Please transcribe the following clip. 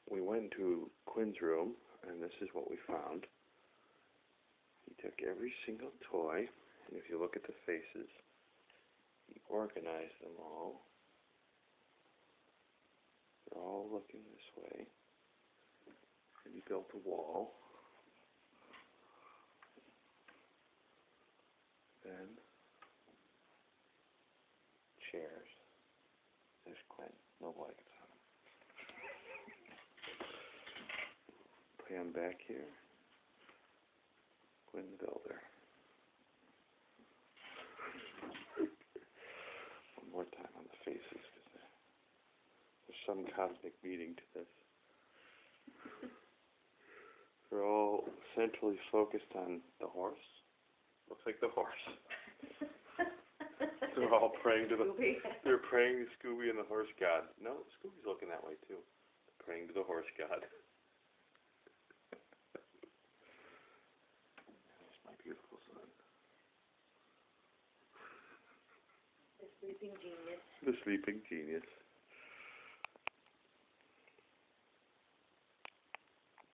we went to Quinn's room, and this is what we found. He took every single toy, and if you look at the faces, he organized them all. They're all looking this way. And he built a wall. Then chairs. There's Quinn. No blankets on him. Play him back here. Quinn the builder. One more time on the faces, because there's some cosmic meaning to this. They're all centrally focused on the horse. Looks like the horse. They're all praying to they're praying to Scooby and the horse god. No, Scooby's looking that way too. They're praying to the horse god. There's my beautiful son. The sleeping genius. The sleeping genius.